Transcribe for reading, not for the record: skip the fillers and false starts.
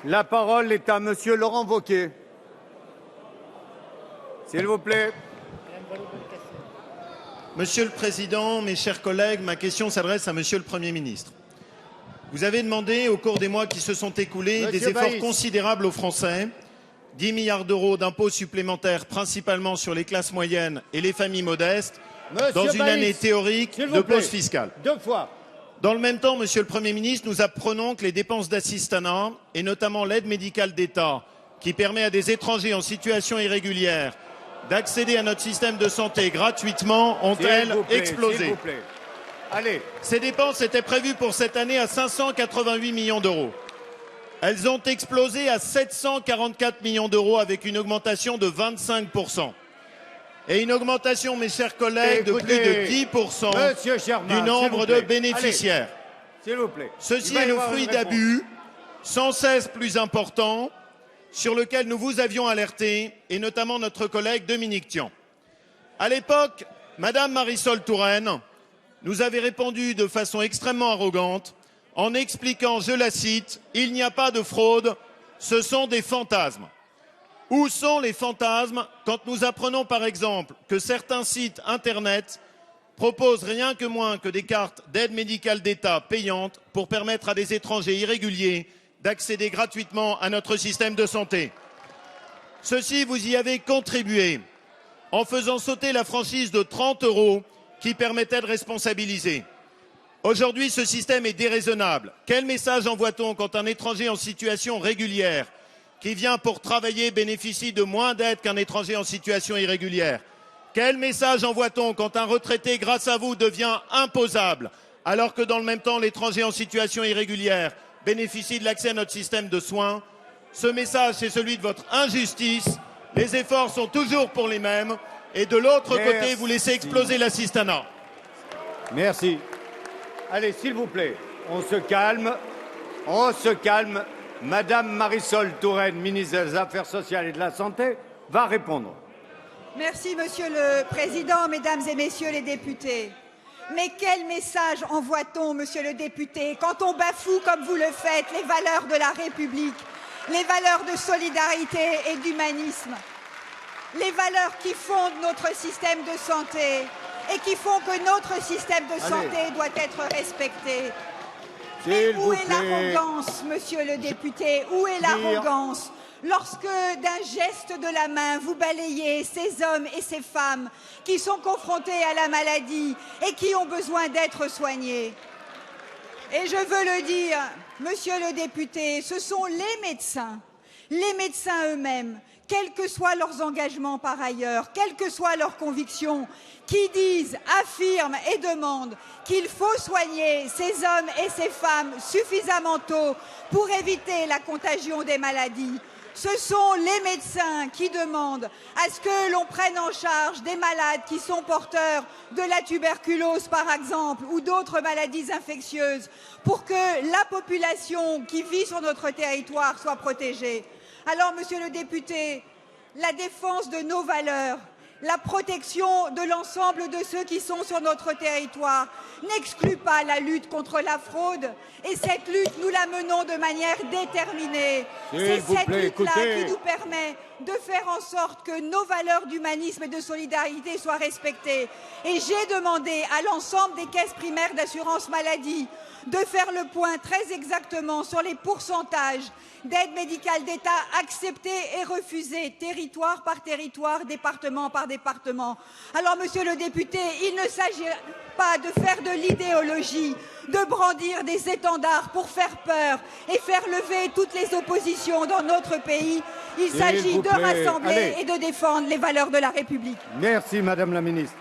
La parole est à Monsieur Laurent Wauquiez. S'il vous plaît. Monsieur le Président, mes chers collègues, ma question s'adresse à Monsieur le Premier ministre. Vous avez demandé, au cours des mois qui se sont écoulés, des efforts considérables aux Français, 10 milliards d'euros d'impôts supplémentaires, principalement sur les classes moyennes et les familles modestes, dans une année théorique de pause fiscale. 2 fois. Dans le même temps, Monsieur le Premier ministre, nous apprenons que les dépenses d'assistanat, et notamment l'aide médicale d'État, qui permet à des étrangers en situation irrégulière d'accéder à notre système de santé gratuitement, ont-elles explosé. S'il vous plaît. Allez. Ces dépenses étaient prévues pour cette année à 588 millions d'euros. Elles ont explosé à 744 millions d'euros avec une augmentation de 25%. Et une augmentation, mes chers collègues, de plus de 10% du nombre de bénéficiaires. S'il vous plaît. Ceci est le fruit d'abus sans cesse plus importants sur lequel nous vous avions alerté, et notamment notre collègue Dominique Tian. À l'époque, Madame Marisol Touraine nous avait répondu de façon extrêmement arrogante en expliquant, je la cite, « Il n'y a pas de fraude, ce sont des fantasmes ». Où sont les fantasmes quand nous apprenons par exemple que certains sites Internet proposent rien que moins que des cartes d'aide médicale d'État payantes pour permettre à des étrangers irréguliers d'accéder gratuitement à notre système de santé. Ceci, vous y avez contribué en faisant sauter la franchise de 30 € qui permettait de responsabiliser. Aujourd'hui, ce système est déraisonnable. Quel message envoie-t-on quand un étranger en situation régulière qui vient pour travailler bénéficie de moins d'aide qu'un étranger en situation irrégulière? Quel message envoie-t-on quand un retraité, grâce à vous, devient imposable, alors que dans le même temps, l'étranger en situation irrégulière bénéficie de l'accès à notre système de soins? Ce message, c'est celui de votre injustice. Les efforts sont toujours pour les mêmes. Et de l'autre côté, vous laissez exploser l'assistanat. Merci. Allez, s'il vous plaît, on se calme. On se calme. Madame Marisol Touraine, ministre des Affaires sociales et de la Santé, va répondre. Merci, Monsieur le Président, Mesdames et Messieurs les députés. Mais quel message envoie-t-on, Monsieur le député, quand on bafoue, comme vous le faites, les valeurs de la République, les valeurs de solidarité et d'humanisme, les valeurs qui fondent notre système de santé et qui font que notre système de santé doit être respecté? Mais où est l'arrogance, Monsieur le député? Où est l'arrogance lorsque, d'un geste de la main, vous balayez ces hommes et ces femmes qui sont confrontés à la maladie et qui ont besoin d'être soignés? Et je veux le dire, Monsieur le député, ce sont les médecins eux-mêmes, quels que soient leurs engagements par ailleurs, quelles que soient leurs convictions, qui disent, affirment et demandent qu'il faut soigner ces hommes et ces femmes suffisamment tôt pour éviter la contagion des maladies. Ce sont les médecins qui demandent à ce que l'on prenne en charge des malades qui sont porteurs de la tuberculose, par exemple, ou d'autres maladies infectieuses, pour que la population qui vit sur notre territoire soit protégée. Alors, Monsieur le député, la défense de nos valeurs, la protection de l'ensemble de ceux qui sont sur notre territoire n'exclut pas la lutte contre la fraude. Et cette lutte, nous la menons de manière déterminée. C'est cette lutte-là qui nous permet de faire en sorte que nos valeurs d'humanisme et de solidarité soient respectées. Et j'ai demandé à l'ensemble des caisses primaires d'assurance maladie de faire le point très exactement sur les pourcentages d'aide médicale d'État acceptées et refusées, territoire par territoire, département par département. Alors, Monsieur le député, il ne s'agit pas de faire de l'idéologie, de brandir des étendards pour faire peur et faire lever toutes les oppositions dans notre pays. Il s'agit de rassembler et de défendre les valeurs de la République. Merci, Madame la Ministre.